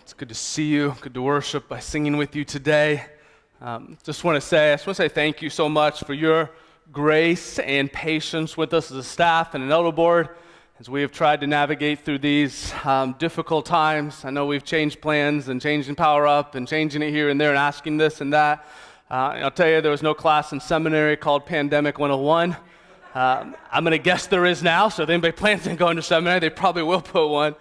It's good to see you. Good to worship by singing with you today. Just want to say thank you so much for your grace and patience with us as a staff and an elder board as we have tried to navigate through these difficult times. I know we've changed plans and changing Power Up and changing it here and there and asking this and that. I'll tell you, there was no class in seminary called Pandemic 101. I'm going to guess there is now, so if anybody plans on going to seminary, they probably will put one.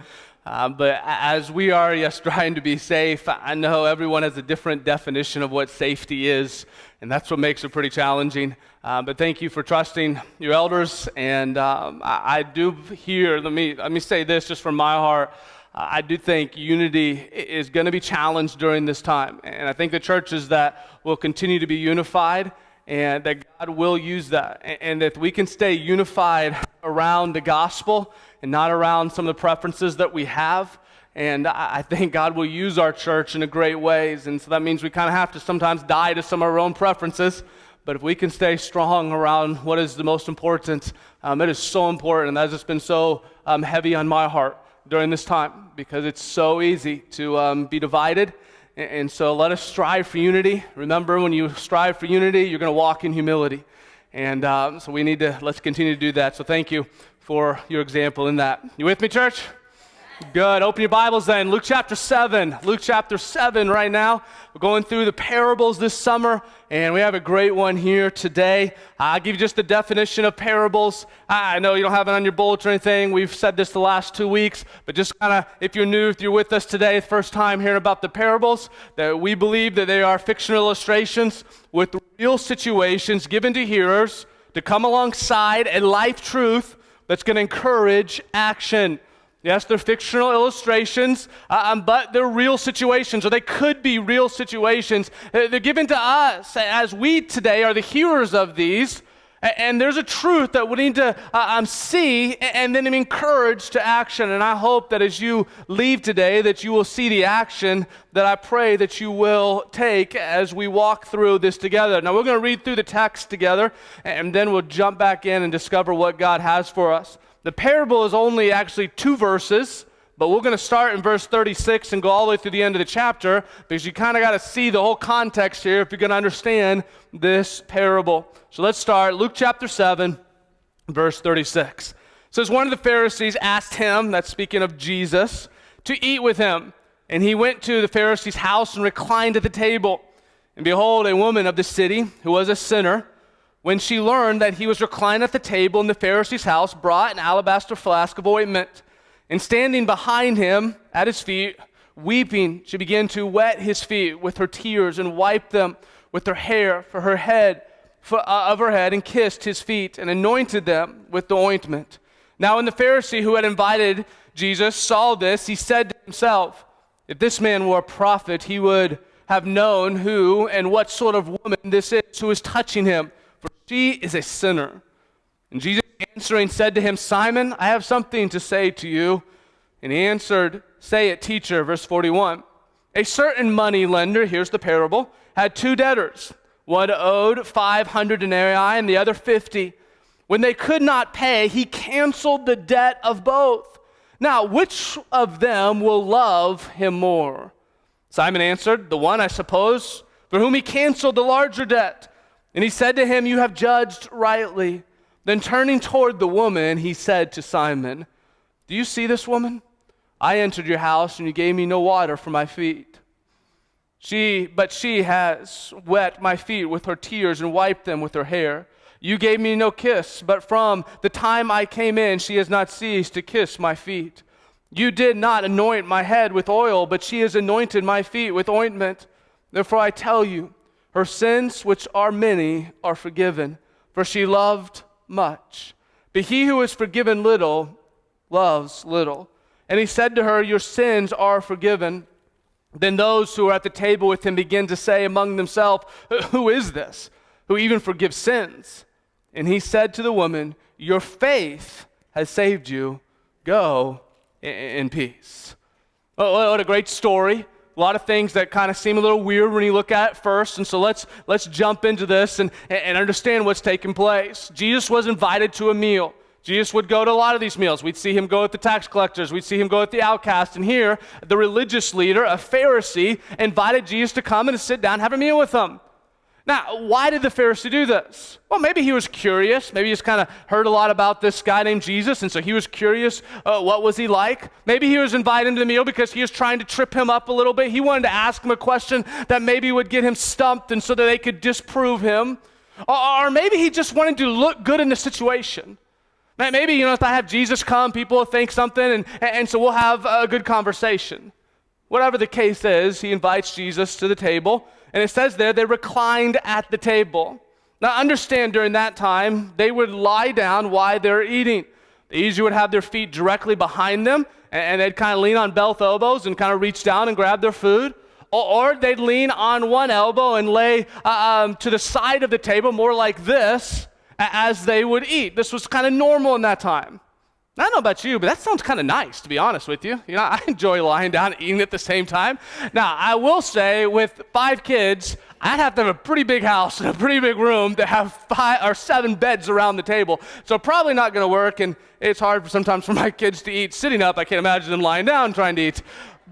But as we are, trying to be safe, I know everyone has a different definition of what safety is, and that's what makes it pretty challenging. But thank you for trusting your elders, and I do hear, let me say this just from my heart, I do think unity is going to be challenged during this time, and I think the churches that will continue to be unified, and that God will use that, and that we can stay unified around the gospel and not around some of the preferences that we have. And I think God will use our church in a great ways. And so that means we kind of have to sometimes die to some of our own preferences. But if we can stay strong around what is the most important, it is so important. And that has just been so heavy on my heart during this time, because it's so easy to be divided. And so let us strive for unity. Remember, when you strive for unity, you're going to walk in humility. And so let's continue to do that. So thank you for your example in that. You with me, church? Good. Open your Bibles then. Luke chapter 7. Luke chapter 7 right now. We're going through the parables this summer, and we have a great one here today. I'll give you just the definition of parables. I know you don't have it on your bulletin or anything. We've said this the last 2 weeks, but just kind of, if you're new, if you're with us today, first time hearing about the parables, that we believe that they are fictional illustrations with real situations given to hearers to come alongside a life truth that's going to encourage action. Yes, they're fictional illustrations, but they're real situations, or they could be real situations. They're given to us as we today are the hearers of these, and there's a truth that we need to see and then be encouraged to action. And I hope that as you leave today that you will see the action that I pray that you will take as we walk through this together. Now we're going to read through the text together, and then we'll jump back in and discover what God has for us. The parable is only actually 2 verses, but we're going to start in verse 36 and go all the way through the end of the chapter, because you kind of got to see the whole context here if you're going to understand this parable. So let's start. Luke chapter 7, verse 36. It says, one of the Pharisees asked him, that's speaking of Jesus, to eat with him. And he went to the Pharisee's house and reclined at the table. And behold, a woman of the city, who was a sinner, when she learned that he was reclined at the table in the Pharisee's house, brought an alabaster flask of ointment. And standing behind him at his feet, weeping, she began to wet his feet with her tears and wiped them with her hair of her head, and kissed his feet and anointed them with the ointment. Now when the Pharisee who had invited Jesus saw this, he said to himself, if this man were a prophet, he would have known who and what sort of woman this is who is touching him, for she is a sinner. And Jesus answering said to him, Simon, I have something to say to you. And he answered, say it, teacher. Verse 41. A certain money lender, here's the parable, had 2 debtors. One owed 500 denarii and the other 50. When they could not pay, he canceled the debt of both. Now, which of them will love him more? Simon answered, the one, I suppose, for whom he canceled the larger debt. And he said to him, you have judged rightly. Then turning toward the woman, he said to Simon, do you see this woman? I entered your house, and you gave me no water for my feet. But she has wet my feet with her tears and wiped them with her hair. You gave me no kiss, but from the time I came in, she has not ceased to kiss my feet. You did not anoint my head with oil, but she has anointed my feet with ointment. Therefore I tell you, her sins, which are many, are forgiven, for she loved much. But he who is forgiven little loves little. And he said to her, your sins are forgiven. Then those who were at the table with him began to say among themselves, who is this, who even forgives sins? And he said to the woman, your faith has saved you. Go in peace. Oh, what a great story. A lot of things that kind of seem a little weird when you look at it first. And so let's jump into this and understand what's taking place. Jesus was invited to a meal. Jesus would go to a lot of these meals. We'd see him go with the tax collectors. We'd see him go with the outcasts. And here, the religious leader, a Pharisee, invited Jesus to come and to sit down and have a meal with him. Now, why did the Pharisee do this? Well, maybe he was curious. Maybe he's kind of heard a lot about this guy named Jesus, and so he was curious, what was he like? Maybe he was inviting him to the meal because he was trying to trip him up a little bit. He wanted to ask him a question that maybe would get him stumped and so that they could disprove him. Or maybe he just wanted to look good in the situation. Maybe, if I have Jesus come, people will think something, and so we'll have a good conversation. Whatever the case is, he invites Jesus to the table. And it says there, they reclined at the table. Now understand, during that time, they would lie down while they're eating. They usually would have their feet directly behind them, and they'd kind of lean on both elbows and kind of reach down and grab their food. Or they'd lean on one elbow and lay to the side of the table, more like this, as they would eat. This was kind of normal in that time. I don't know about you, but that sounds kind of nice, to be honest with you. I enjoy lying down and eating at the same time. Now, I will say, with 5 kids, I'd have to have a pretty big house and a pretty big room to have 5 or 7 beds around the table. So probably not going to work, and it's hard sometimes for my kids to eat sitting up. I can't imagine them lying down trying to eat.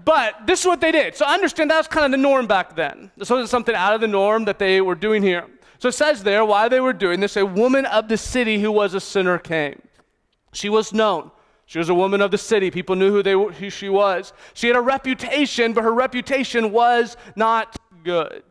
But this is what they did. So understand, that was kind of the norm back then. This wasn't something out of the norm that they were doing here. So it says there, while they were doing this, a woman of the city who was a sinner came. She was known. She was a woman of the city. People knew who she was. She had a reputation, but her reputation was not good.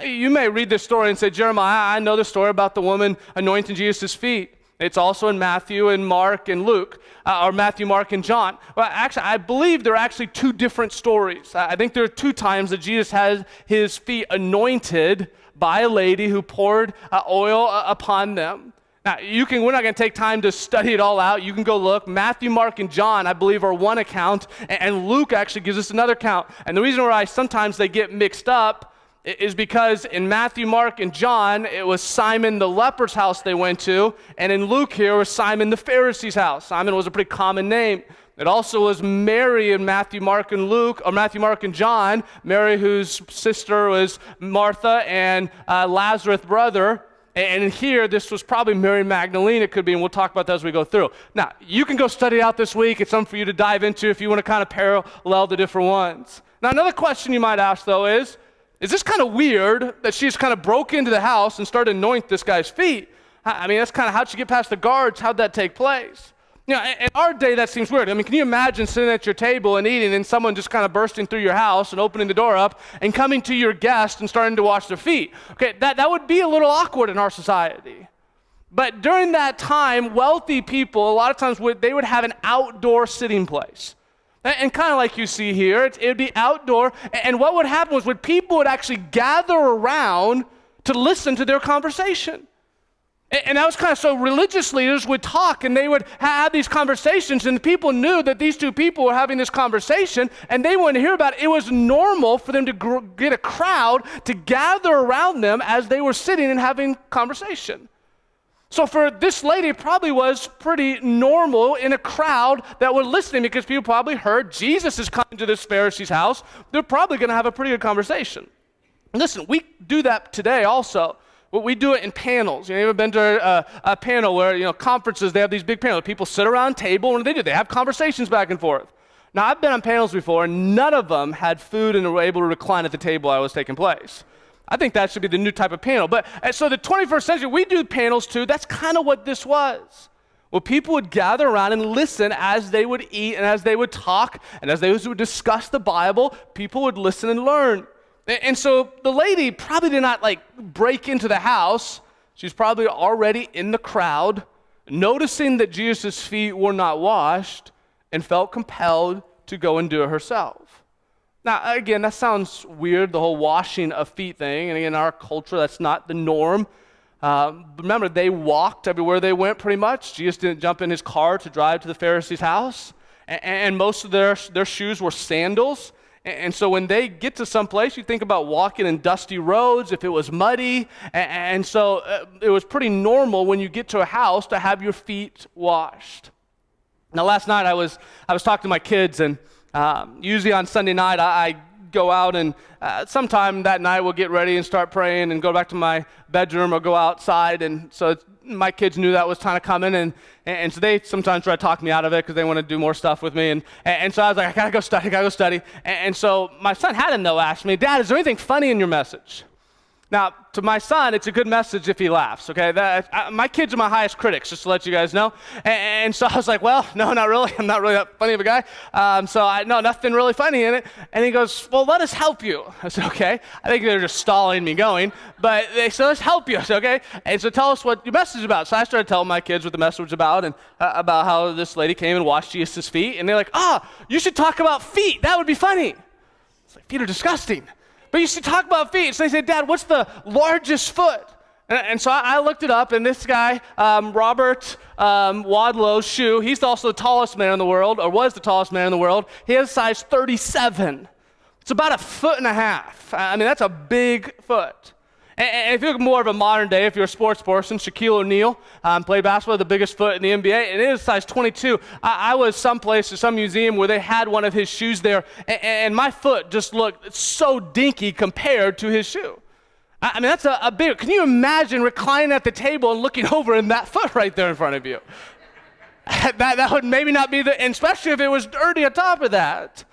You may read this story and say, Jeremiah, I know the story about the woman anointing Jesus' feet. It's also in Matthew and Mark and Luke, or Matthew, Mark, and John. Well, actually, I believe there are actually 2 different stories. I think there are 2 times that Jesus has his feet anointed by a lady who poured oil upon them. Now, we're not going to take time to study it all out. You can go look. Matthew, Mark, and John, I believe, are one account, and Luke actually gives us another account. And the reason why sometimes they get mixed up is because in Matthew, Mark, and John, it was Simon the leper's house they went to, and in Luke here was Simon the Pharisee's house. Simon was a pretty common name. It also was Mary in Matthew, Mark, and Luke, or Matthew, Mark, and John, Mary whose sister was Martha and Lazarus' brother. And here, this was probably Mary Magdalene, it could be, and we'll talk about that as we go through. Now, you can go study out this week. It's something for you to dive into if you want to kind of parallel the different ones. Now, another question you might ask, though, is this kind of weird that she's kind of broke into the house and started to anoint this guy's feet? I mean, that's kind of, how'd she get past the guards? How'd that take place? In our day, that seems weird. I mean, can you imagine sitting at your table and eating and someone just kind of bursting through your house and opening the door up and coming to your guest and starting to wash their feet? Okay, that would be a little awkward in our society. But during that time, wealthy people, a lot of times, they would have an outdoor sitting place. And kind of like you see here, it would be outdoor. And what would happen was people would actually gather around to listen to their conversation. And that was kind of, so religious leaders would talk and they would have these conversations, and the people knew that these 2 people were having this conversation and they wanted to hear about it. It was normal for them to get a crowd to gather around them as they were sitting and having conversation. So for this lady, it probably was pretty normal in a crowd that were listening, because people probably heard Jesus is coming to this Pharisee's house. They're probably going to have a pretty good conversation. And listen, we do that today also. We do it in panels. You ever been to a panel where, conferences, they have these big panels. People sit around a table, and they have conversations back and forth. Now, I've been on panels before, and none of them had food and were able to recline at the table while it was taking place. I think that should be the new type of panel. But so the 21st century, we do panels too. That's kind of what this was. Well, people would gather around and listen as they would eat and as they would talk and as they would discuss the Bible. People would listen and learn. And so the lady probably did not break into the house. She's probably already in the crowd, noticing that Jesus' feet were not washed, and felt compelled to go and do it herself. Now, again, that sounds weird, the whole washing of feet thing. And again, in our culture, that's not the norm. Remember, they walked everywhere they went pretty much. Jesus didn't jump in his car to drive to the Pharisee's house. And most of their shoes were sandals. And so when they get to some place, you think about walking in dusty roads, if it was muddy. And so it was pretty normal when you get to a house to have your feet washed. Now, last night I was talking to my kids, and usually on Sunday night I go out and sometime that night we'll get ready and start praying and go back to my bedroom or go outside. And so my kids knew that was kind of coming, and so they sometimes try to talk me out of it because they want to do more stuff with me. And so I was like, I gotta go study. And so my son Haddon, though, asked me, Dad, is there anything funny in your message? Now, to my son, it's a good message if he laughs, okay? My kids are my highest critics, just to let you guys know. And so I was like, well, no, not really. I'm not really that funny of a guy. No, nothing really funny in it. And he goes, well, let us help you. I said, okay. I think they're just stalling me going. But they said, let's help you. I said, okay. And so tell us what your message is about. So I started telling my kids what the message was about and about how this lady came and washed Jesus' feet. And they're like, you should talk about feet. That would be funny. It's like, feet are disgusting. But you should talk about feet. So they said, Dad, what's the largest foot? And so I looked it up, and this guy, Robert Wadlow's shoe, he's also the tallest man in the world, or was the tallest man in the world. He has size 37. It's about 1.5 feet. I mean, that's a big foot. And if you're more of a modern day, if you're a sports person, Shaquille O'Neal played basketball, the biggest foot in the NBA, and it is size 22. I was someplace, some museum where they had one of his shoes there, and my foot just looked so dinky compared to his shoe. I mean, that's a big, can you imagine reclining at the table and looking over and that foot right there in front of you? that would maybe not be and especially if it was dirty on top of that.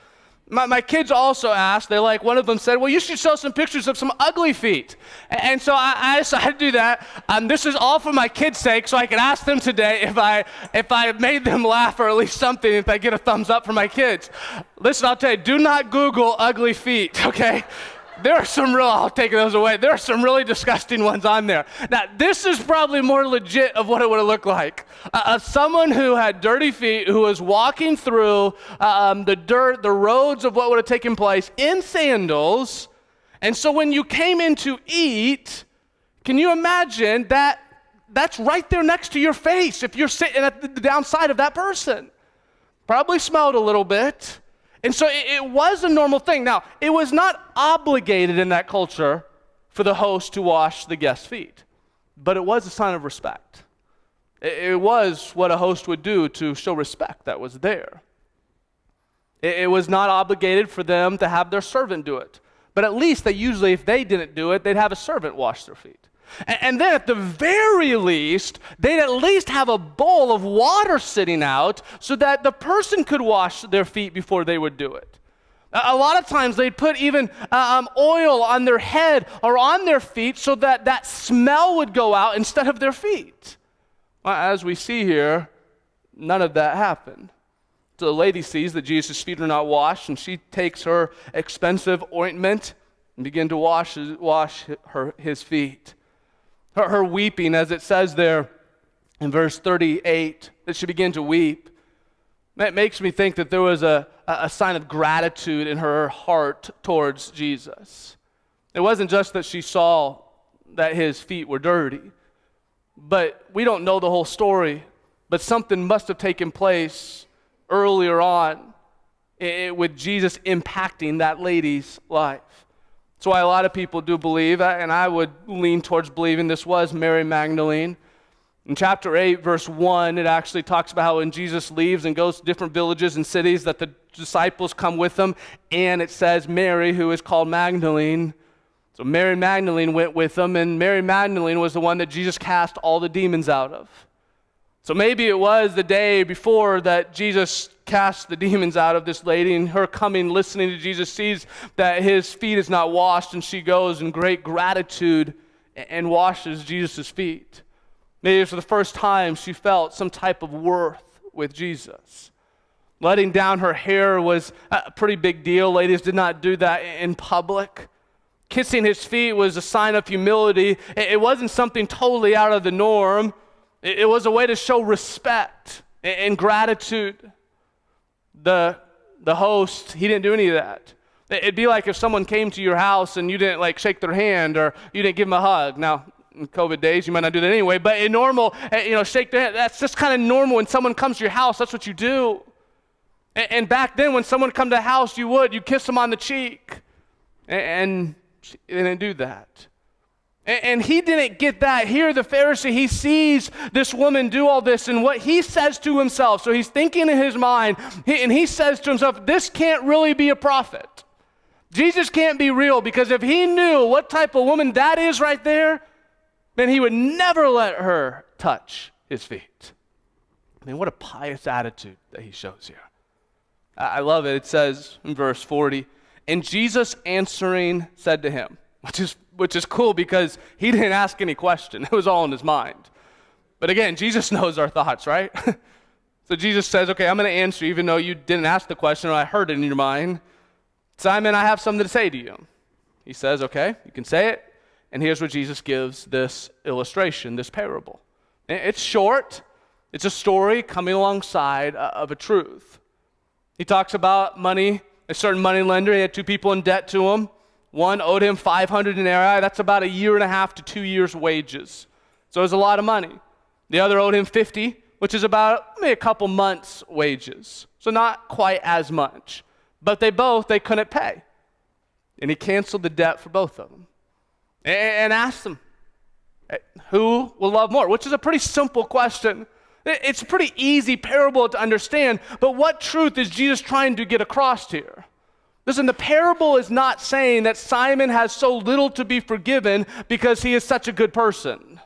My kids also asked, one of them said, well, you should show some pictures of some ugly feet. And so I decided to do that. This is all for my kids' sake, so I could ask them today if I made them laugh or at least something, if I get a thumbs up from my kids. Listen, I'll tell you, do not Google ugly feet, okay? There are some I'll take those away. There are some really disgusting ones on there. Now, this is probably more legit of what it would have looked like. Someone who had dirty feet, who was walking through the dirt, the roads of what would have taken place in sandals. And so when you came in to eat, can you imagine that that's right there next to your face if you're sitting at the downside of that person? Probably smelled a little bit. And so it was a normal thing. Now, it was not obligated in that culture for the host to wash the guest's feet, but it was a sign of respect. It was what a host would do to show respect that was there. It was not obligated for them to have their servant do it, but at least they usually, if they didn't do it, they'd have a servant wash their feet. And then at the very least, they'd at least have a bowl of water sitting out so that the person could wash their feet before they would do it. A lot of times they'd put even oil on their head or on their feet so that that smell would go out instead of their feet. Well, as we see here, none of that happened. So the lady sees that Jesus' feet are not washed, and she takes her expensive ointment and begins to wash his feet. Her weeping, as it says there in verse 38, that she began to weep, that makes me think that there was a sign of gratitude in her heart towards Jesus. It wasn't just that she saw that his feet were dirty, but we don't know the whole story, but something must have taken place earlier on with Jesus impacting that lady's life. That's why a lot of people do believe, and I would lean towards believing this was Mary Magdalene. In chapter 8, verse 1, it actually talks about how when Jesus leaves and goes to different villages and cities that the disciples come with him, and it says Mary, who is called Magdalene. So Mary Magdalene went with them, and Mary Magdalene was the one that Jesus cast all the demons out of. So maybe it was the day before that Jesus cast the demons out of this lady, and her coming, listening to Jesus, sees that his feet is not washed, and she goes in great gratitude and washes Jesus' feet. Maybe for the first time she felt some type of worth with Jesus. Letting down her hair was a pretty big deal. Ladies did not do that in public. Kissing his feet was a sign of humility. It wasn't something totally out of the norm. It was a way to show respect and gratitude. The host, he didn't do any of that. It'd be like if someone came to your house and you didn't shake their hand or you didn't give them a hug. Now, in COVID days, you might not do that anyway, but in normal, shake their hand. That's just kind of normal. When someone comes to your house, that's what you do. And back then, when someone come to the house, you kiss them on the cheek. And they didn't do that. And he didn't get that. Here, the Pharisee, he sees this woman do all this, and what he says to himself, so he's thinking in his mind, and he says to himself, this can't really be a prophet. Jesus can't be real, because if he knew what type of woman that is right there, then he would never let her touch his feet. I mean, what a pious attitude that he shows here. I love it. It says in verse 40, and Jesus answering said to him, which is cool because he didn't ask any question. It was all in his mind. But again, Jesus knows our thoughts, right? So Jesus says, okay, I'm going to answer even though you didn't ask the question or I heard it in your mind. Simon, I have something to say to you. He says, okay, you can say it. And here's where Jesus gives this illustration, this parable. It's short. It's a story coming alongside of a truth. He talks about money. A certain money lender, he had two people in debt to him. One owed him 500 denarii. That's about 1.5 to 2 years' wages. So it was a lot of money. The other owed him 50, which is about maybe a couple months' wages. So not quite as much. But they couldn't pay. And he canceled the debt for both of them. And asked them, who will love more? Which is a pretty simple question. It's a pretty easy parable to understand, but what truth is Jesus trying to get across here? Listen, the parable is not saying that Simon has so little to be forgiven because he is such a good person.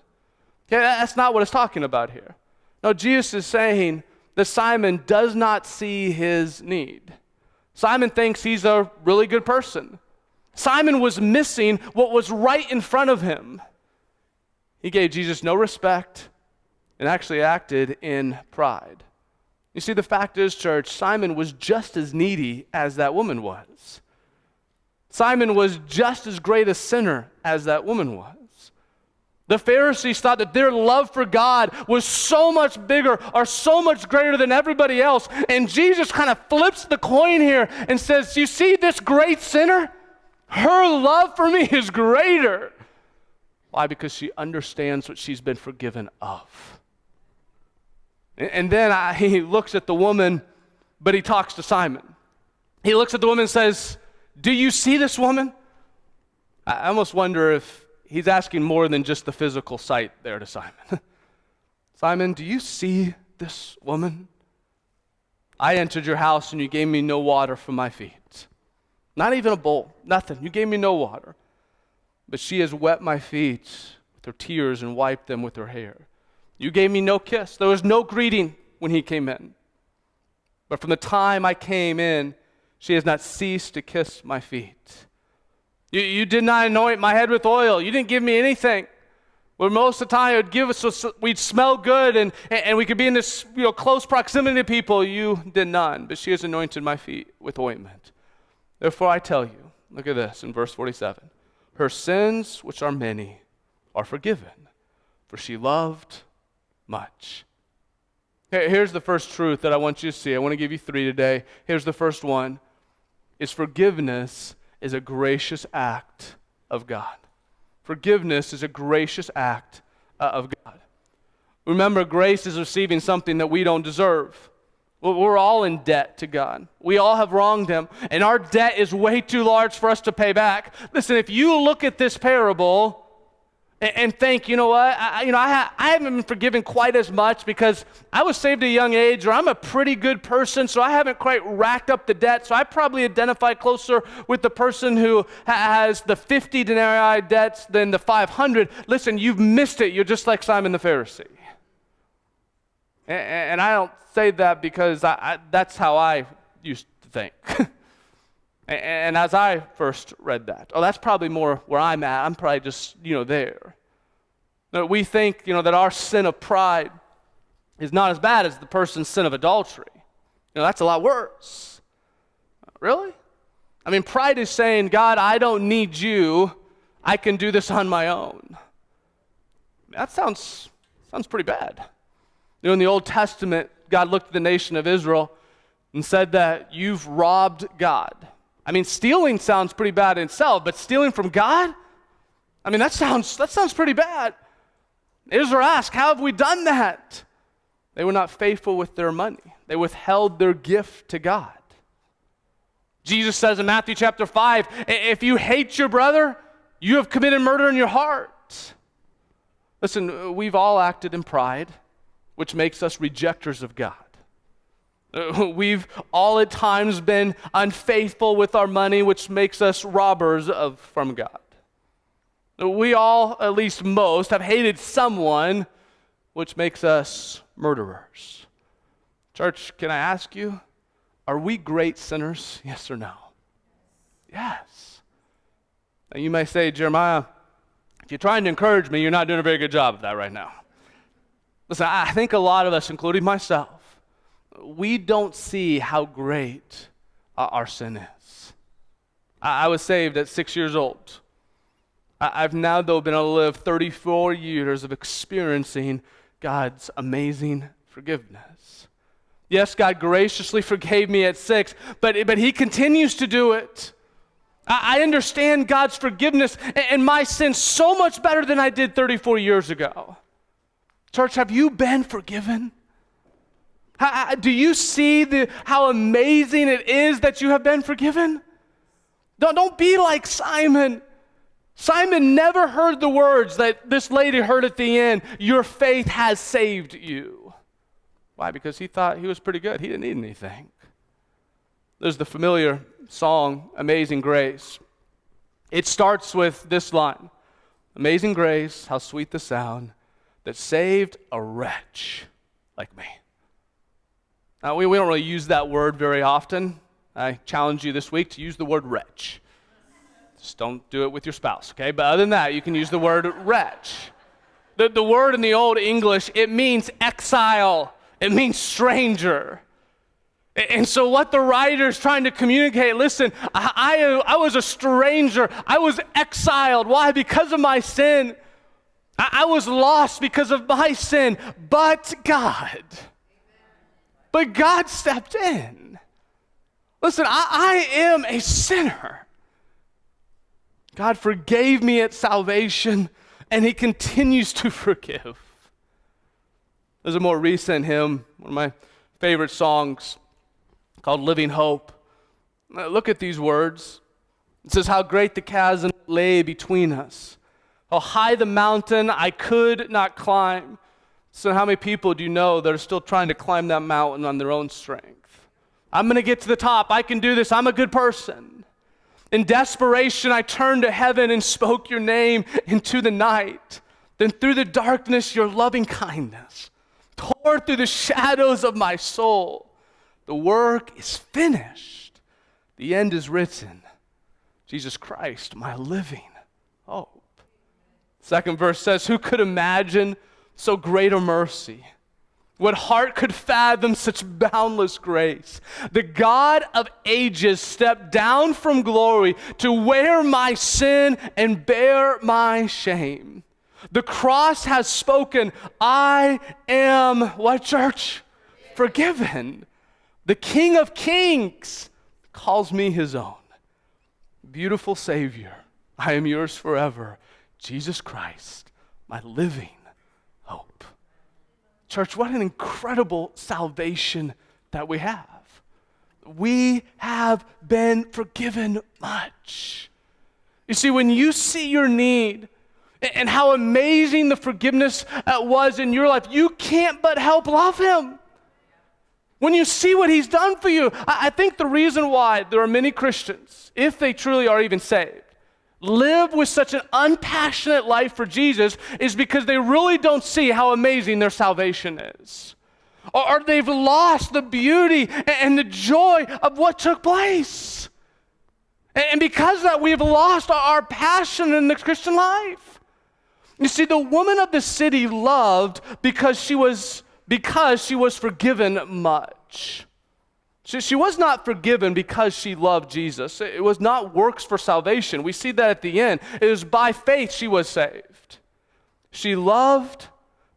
Okay, that's not what it's talking about here. No, Jesus is saying that Simon does not see his need. Simon thinks he's a really good person. Simon was missing what was right in front of him. He gave Jesus no respect and actually acted in pride. You see, the fact is, church, Simon was just as needy as that woman was. Simon was just as great a sinner as that woman was. The Pharisees thought that their love for God was so much bigger or so much greater than everybody else. And Jesus kind of flips the coin here and says, you see this great sinner? Her love for me is greater. Why? Because she understands what she's been forgiven of. And then he looks at the woman, but he talks to Simon. He looks at the woman and says, do you see this woman? I almost wonder if he's asking more than just the physical sight there to Simon. Simon, do you see this woman? I entered your house and you gave me no water for my feet. Not even a bowl, nothing. You gave me no water. But she has wet my feet with her tears and wiped them with her hair. You gave me no kiss. There was no greeting when he came in. But from the time I came in, she has not ceased to kiss my feet. You did not anoint my head with oil. You didn't give me anything. Where most of the time it would give us so we'd smell good and we could be in this close proximity to people. You did none. But she has anointed my feet with ointment. Therefore I tell you, look at this in verse 47. Her sins, which are many, are forgiven, for she loved much. Here's the first truth that I want you to see. I want to give you 3 today. Here's the first one, is forgiveness is a gracious act of God. Forgiveness is a gracious act of God. Remember, grace is receiving something that we don't deserve. We're all in debt to God. We all have wronged him, and our debt is way too large for us to pay back. Listen, if you look at this parable and think, you know what, I haven't been forgiven quite as much because I was saved at a young age, or I'm a pretty good person, so I haven't quite racked up the debt, so I probably identify closer with the person who has the 50 denarii debts than the 500. Listen, you've missed it. You're just like Simon the Pharisee. And I don't say that because that's how I used to think. And as I first read that, that's probably more where I'm at. I'm probably just, there. We think, that our sin of pride is not as bad as the person's sin of adultery. That's a lot worse. Really? I mean, pride is saying, God, I don't need you. I can do this on my own. That sounds pretty bad. In the Old Testament, God looked at the nation of Israel and said that you've robbed God. I mean, stealing sounds pretty bad in itself, but stealing from God? I mean, that sounds pretty bad. Israel asked, how have we done that? They were not faithful with their money. They withheld their gift to God. Jesus says in Matthew chapter 5, if you hate your brother, you have committed murder in your heart. Listen, we've all acted in pride, which makes us rejectors of God. We've all at times been unfaithful with our money, which makes us robbers from God. We all, at least most, have hated someone, which makes us murderers. Church, can I ask you, are we great sinners? Yes or no? Yes. Now you may say, Jeremiah, if you're trying to encourage me, you're not doing a very good job of that right now. Listen, I think a lot of us, including myself, we don't see how great our sin is. I was saved at 6 years old. I've now, though, been able to live 34 years of experiencing God's amazing forgiveness. Yes, God graciously forgave me at 6, but He continues to do it. I understand God's forgiveness and my sin so much better than I did 34 years ago. Church, have you been forgiven? Do you see how amazing it is that you have been forgiven? Don't be like Simon. Simon never heard the words that this lady heard at the end, your faith has saved you. Why? Because he thought he was pretty good. He didn't need anything. There's the familiar song, Amazing Grace. It starts with this line, Amazing grace, how sweet the sound that saved a wretch like me. Now, we don't really use that word very often. I challenge you this week to use the word wretch. Just don't do it with your spouse, okay? But other than that, you can use the word wretch. The word in the Old English, it means exile. It means stranger. And so what the writer is trying to communicate, listen, I was a stranger. I was exiled. Why? Because of my sin. I was lost because of my sin. But God stepped in. Listen, I am a sinner. God forgave me at salvation, and He continues to forgive. There's a more recent hymn, one of my favorite songs, called Living Hope. Look at these words. It says, how great the chasm lay between us. How high the mountain I could not climb. So how many people do you know that are still trying to climb that mountain on their own strength? I'm going to get to the top. I can do this. I'm a good person. In desperation, I turned to heaven and spoke your name into the night. Then through the darkness, your loving kindness tore through the shadows of my soul. The work is finished. The end is written. Jesus Christ, my living hope. Second verse says, who could imagine so great a mercy? What heart could fathom such boundless grace? The God of ages stepped down from glory to wear my sin and bear my shame. The cross has spoken, I am, what church? Forgiven. The King of Kings calls me His own. Beautiful Savior, I am yours forever. Jesus Christ, my living hope. Church, what an incredible salvation that we have. We have been forgiven much. You see, when you see your need and how amazing the forgiveness was in your life, you can't but help love Him. When you see what He's done for you, I think the reason why there are many Christians, if they truly are even saved, live with such an unpassionate life for Jesus is because they really don't see how amazing their salvation is. Or they've lost the beauty and the joy of what took place. And because of that, we've lost our passion in the Christian life. You see, the woman of the city loved because she was forgiven much. She was not forgiven because she loved Jesus. It was not works for salvation. We see that at the end. It was by faith she was saved. She loved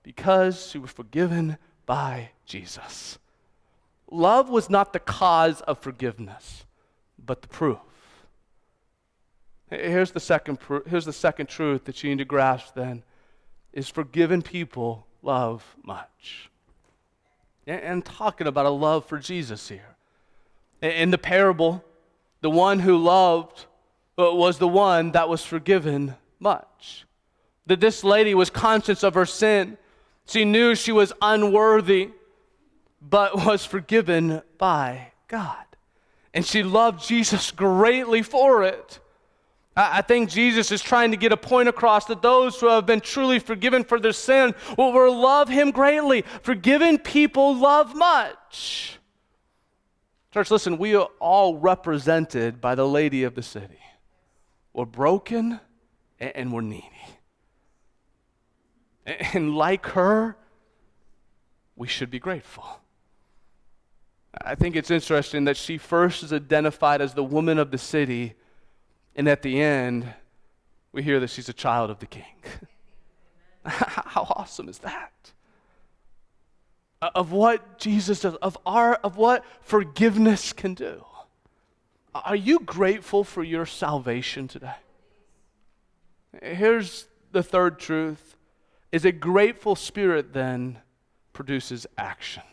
because she was forgiven by Jesus. Love was not the cause of forgiveness, but the proof. Here's the second truth that you need to grasp then, is forgiven people love much. And talking about a love for Jesus here. In the parable, the one who loved was the one that was forgiven much. That this lady was conscious of her sin. She knew she was unworthy. but was forgiven by God. And she loved Jesus greatly for it. I think Jesus is trying to get a point across that those who have been truly forgiven for their sin will love him greatly. Forgiven people love much. Church, listen, we are all represented by the lady of the city. We're broken and we're needy. And like her, we should be grateful. I think it's interesting that she first is identified as the woman of the city, and at the end, we hear that she's a child of the king. How awesome is that? Of what Jesus does, of what forgiveness can do. Are you grateful for your salvation today? Here's the third truth, is a grateful spirit then produces action.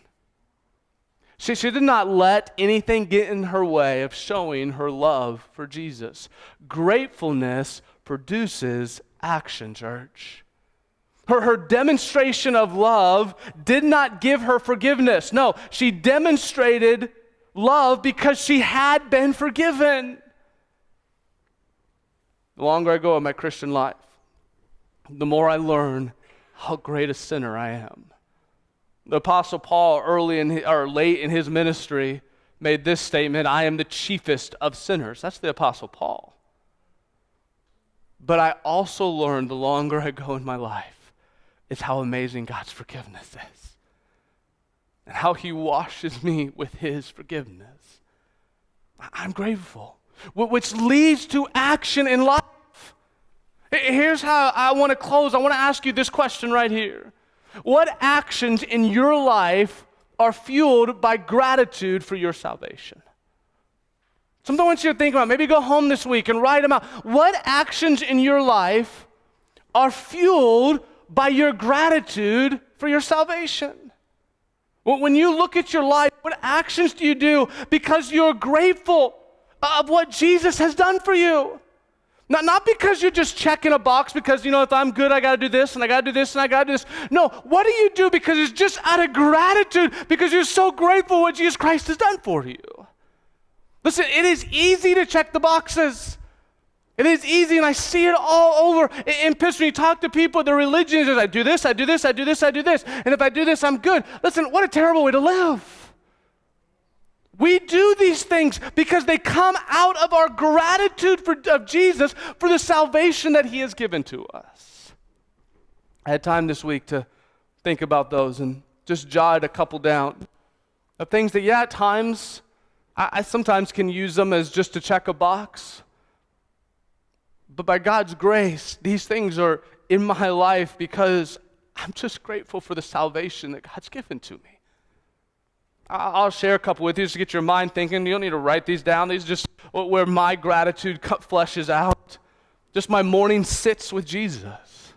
She did not let anything get in her way of showing her love for Jesus. Gratefulness produces action, church. Her demonstration of love did not give her forgiveness. No, she demonstrated love because she had been forgiven. The longer I go in my Christian life, the more I learn how great a sinner I am. The Apostle Paul, late in his ministry, made this statement, I am the chiefest of sinners. That's the Apostle Paul. But I also learned the longer I go in my life is how amazing God's forgiveness is. And how he washes me with his forgiveness. I'm grateful. Which leads to action in life. Here's how I want to close. I want to ask you this question right here. What actions in your life are fueled by gratitude for your salvation? Something I want you to think about. Maybe go home this week and write them out. What actions in your life are fueled by your gratitude for your salvation? When you look at your life, what actions do you do because you're grateful of what Jesus has done for you? Not because you're just checking a box because, if I'm good, I got to do this, and I got to do this, and I got to do this. No, what do you do because it's just out of gratitude, because you're so grateful for what Jesus Christ has done for you? Listen, it is easy to check the boxes. It is easy, and I see it all over in Pittsburgh. You talk to people, their religion is, I do this, I do this, I do this, I do this, and if I do this, I'm good. Listen, what a terrible way to live. We do these things because they come out of our gratitude of Jesus for the salvation that he has given to us. I had time this week to think about those and just jotted a couple down of things that, at times, I sometimes can use them as just to check a box. But by God's grace, these things are in my life because I'm just grateful for the salvation that God's given to me. I'll share a couple with you just to get your mind thinking. You don't need to write these down. These are just where my gratitude fleshes out. Just my morning sits with Jesus.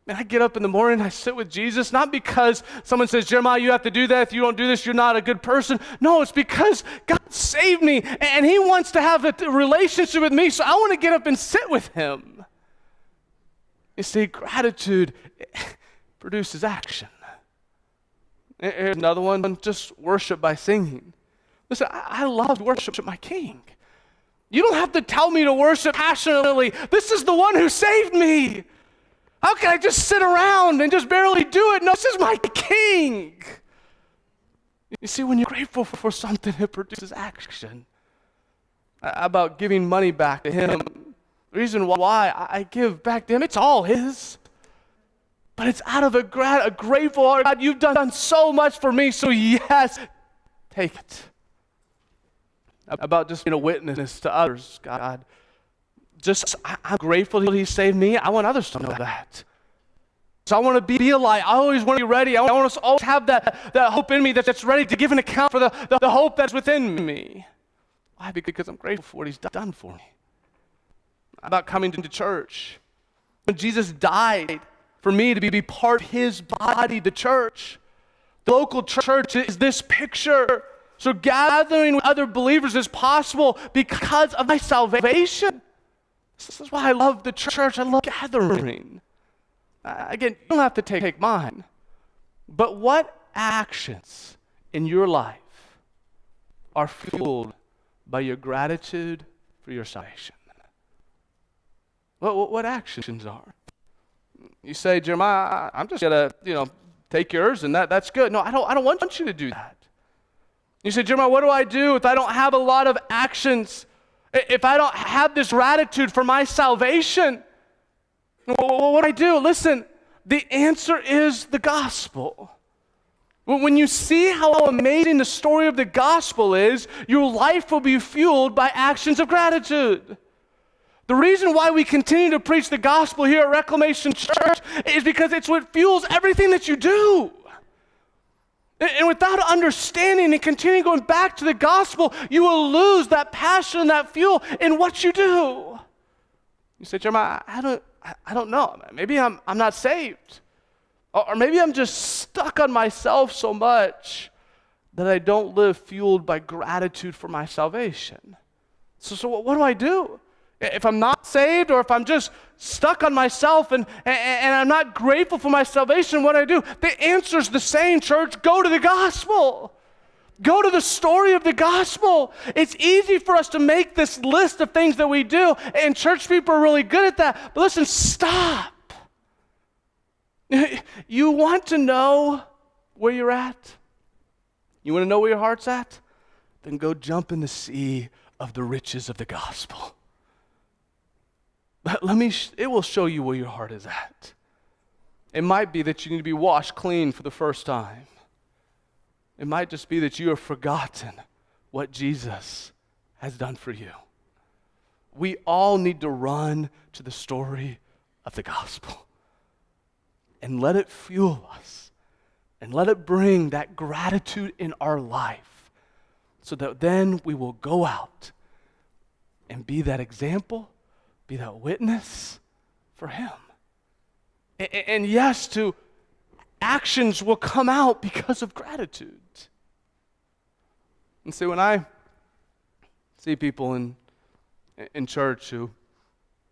And I get up in the morning, I sit with Jesus, not because someone says, Jeremiah, you have to do that. If you don't do this, you're not a good person. No, it's because God saved me, and he wants to have a relationship with me, so I want to get up and sit with him. You see, gratitude produces action. Here's another one, just worship by singing. Listen, I love to worship my King. You don't have to tell me to worship passionately. This is the one who saved me. How can I just sit around and just barely do it? No, this is my King. You see, when you're grateful for something, it produces action. How about giving money back to him? The reason why I give back to him, it's all his. But it's out of a grateful heart. God, you've done so much for me, so yes, take it. About just being a witness to others, God. I'm grateful that he saved me. I want others to know that. So I want to be a light. I always want to be ready. I want us to always have that hope in me that's ready to give an account for the hope that's within me. Why? Because I'm grateful for what he's done for me. About coming to church. When Jesus died for me to be part of his body, the church. The local church is this picture. So gathering with other believers is possible because of my salvation. This is why I love the church. I love gathering. Again, you don't have to take mine. But what actions in your life are fueled by your gratitude for your salvation? What actions are? You say, Jeremiah, I'm just going to, take yours and that's good. No, I don't want you to do that. You say, Jeremiah, what do I do if I don't have a lot of actions? If I don't have this gratitude for my salvation? What do I do? Listen, the answer is the gospel. When you see how amazing the story of the gospel is, your life will be fueled by actions of gratitude. The reason why we continue to preach the gospel here at Reclamation Church is because it's what fuels everything that you do. And without understanding and continuing going back to the gospel, you will lose that passion and that fuel in what you do. You say, Jeremiah, I don't know. Maybe I'm not saved. Or maybe I'm just stuck on myself so much that I don't live fueled by gratitude for my salvation. So what do I do? If I'm not saved, or if I'm just stuck on myself and I'm not grateful for my salvation, what do I do? The answer's the same, church. Go to the gospel. Go to the story of the gospel. It's easy for us to make this list of things that we do, and church people are really good at that. But listen, stop. You want to know where you're at? You want to know where your heart's at? Then go jump in the sea of the riches of the gospel. It will show you where your heart is at. It might be that you need to be washed clean for the first time. It might just be that you have forgotten what Jesus has done for you. We all need to run to the story of the gospel and let it fuel us and let it bring that gratitude in our life so that then we will go out and be that example, be that witness for him. And yes, actions will come out because of gratitude. And see, when I see people in church who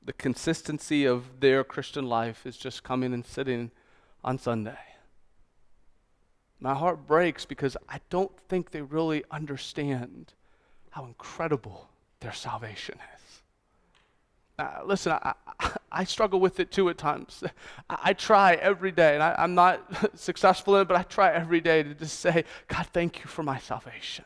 the consistency of their Christian life is just coming and sitting on Sunday, my heart breaks because I don't think they really understand how incredible their salvation is. Listen, I struggle with it too at times. I try every day, and I'm not successful in it, but I try every day to just say, God, thank you for my salvation.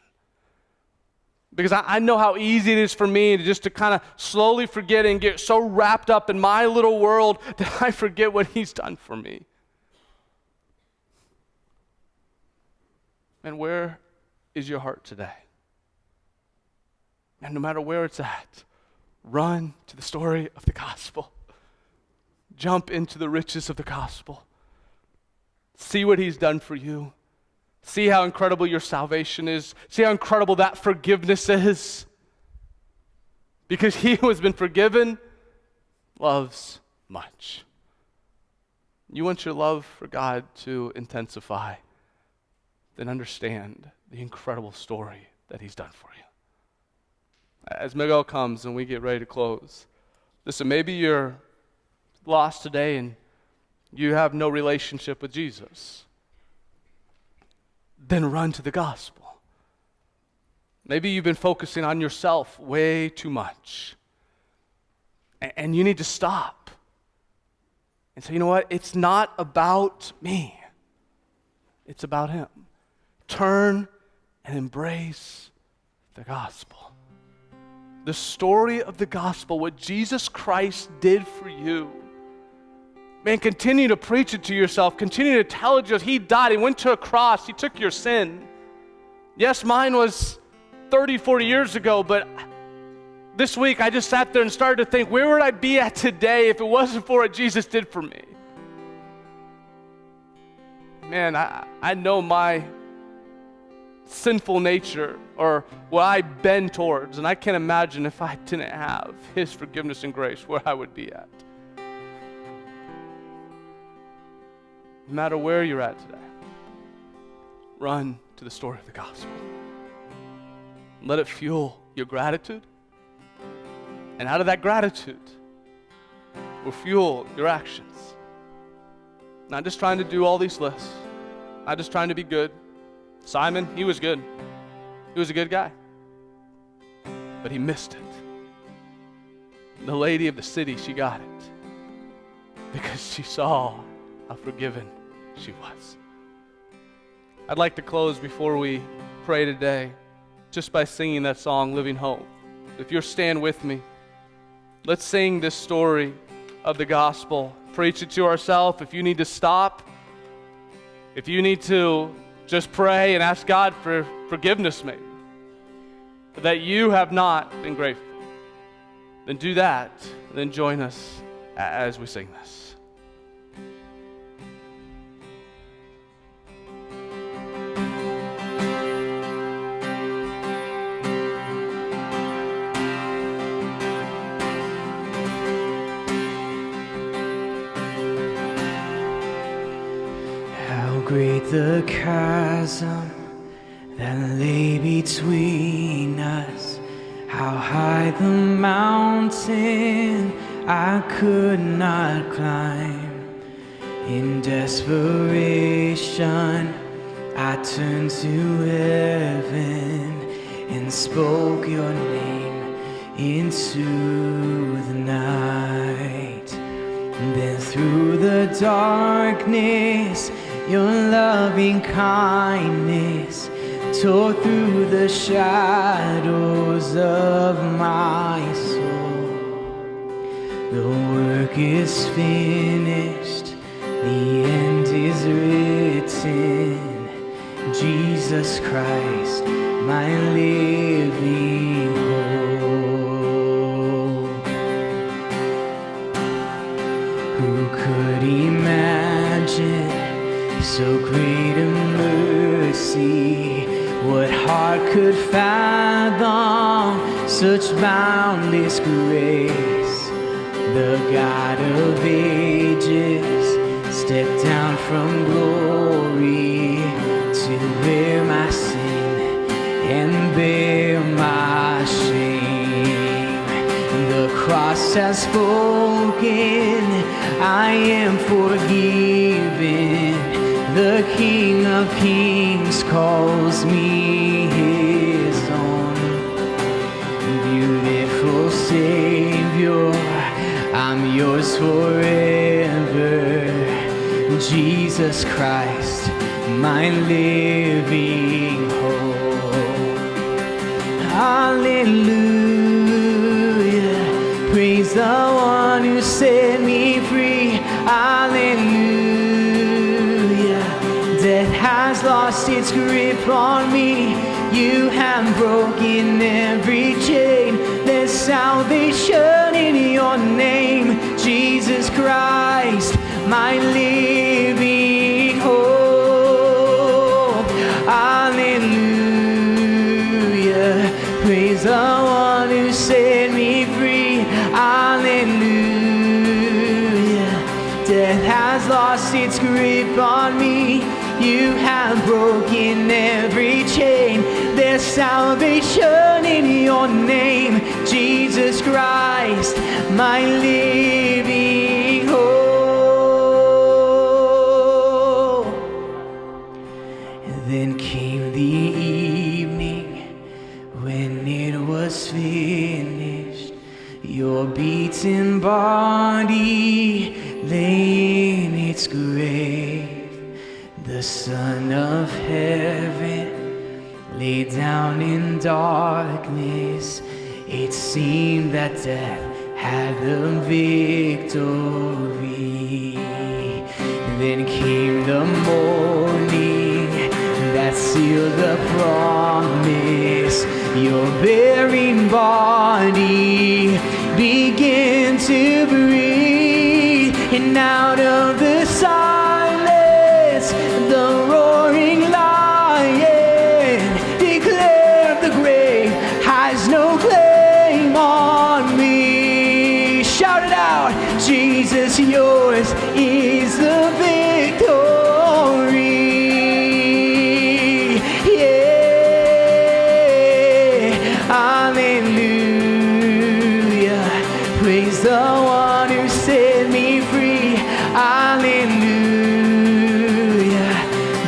Because I know how easy it is for me to kind of slowly forget and get so wrapped up in my little world that I forget what he's done for me. And where is your heart today? And no matter where it's at, run to the story of the gospel. Jump into the riches of the gospel. See what he's done for you. See how incredible your salvation is. See how incredible that forgiveness is. Because he who has been forgiven loves much. You want your love for God to intensify, then understand the incredible story that he's done for you. As Miguel comes and we get ready to close, listen, maybe you're lost today and you have no relationship with Jesus. Then run to the gospel. Maybe you've been focusing on yourself way too much. And you need to stop. And say, you know what? It's not about me. It's about him. Turn and embrace the gospel. The story of the gospel, what Jesus Christ did for you. Man, continue to preach it to yourself. Continue to tell it to yourself. He died. He went to a cross. He took your sin. Yes, mine was 30, 40 years ago, but this week I just sat there and started to think, where would I be at today if it wasn't for what Jesus did for me? Man, I know my sinful nature or what I bend towards, and I can't imagine if I didn't have his forgiveness and grace where I would be at. No matter where you're at today, run to the story of the gospel. Let it fuel your gratitude. And out of that gratitude will fuel your actions. Not just trying to do all these lists. Not just trying to be good. Simon, he was good. He was a good guy. But he missed it. The lady of the city, she got it. Because she saw how forgiven she was. I'd like to close before we pray today just by singing that song, Living Hope. If you'll stand with me, let's sing this story of the gospel. Preach it to ourselves. If you need to stop, if you need to just pray and ask God for forgiveness maybe, that you have not been grateful, then do that. Then join us as we sing this. Great the chasm that lay between us, how high the mountain I could not climb. In desperation, I turned to heaven and spoke your name into the night. Then through the darkness, your loving kindness tore through the shadows of my soul. The work is finished, the end is written. Jesus Christ, my living hope. Who could imagine so great a mercy? What heart could fathom such boundless grace? The God of ages stepped down from glory to bear my sin and bear my shame. The cross has spoken, I am forgiven. The King of Kings calls me his own. Beautiful Savior, I'm yours forever. Jesus Christ, my living hope. Hallelujah, praise the one who set me free. Hallelujah. Death has lost its grip on me. You have broken every chain. There's salvation in your name, Jesus Christ, my living hope. Hallelujah, praise the one who set me free. Hallelujah, death has lost its grip on me. You have broken every chain. There's salvation in your name, Jesus Christ, my living hope. And then came the evening when it was finished. Your beaten body lay in its grave. The Son of Heaven lay down in darkness. It seemed that death had the victory. Then came the morning that sealed the promise. Your bearing body began to breathe, and out of the silence, the roaring lion declared the grave has no claim on me. Shout it out, Jesus, yours is the victory. Yeah, hallelujah, praise the one who set me free. Hallelujah,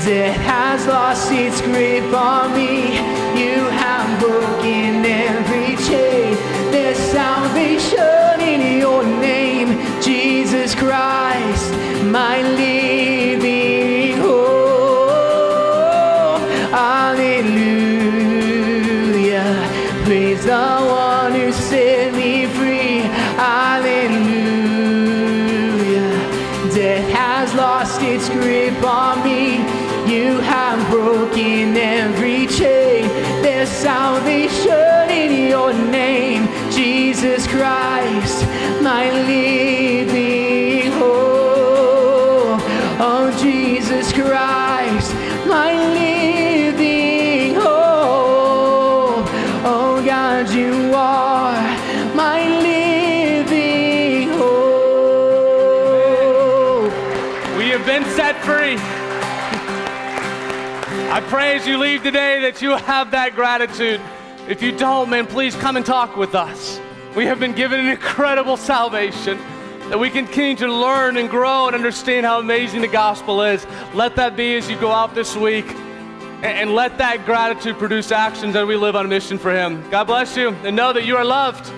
death has lost its grip grip on me. You have broken every chain. There's salvation in your name, Jesus Christ, my living hope. Oh, Jesus Christ, my living hope. Oh, God, you are my living hope. We have been set free. I pray as you leave today that you have that gratitude. If you don't, man, please come and talk with us. We have been given an incredible salvation that we can continue to learn and grow and understand how amazing the gospel is. Let that be as you go out this week, and let that gratitude produce actions as we live on a mission for Him. God bless you, and know that you are loved.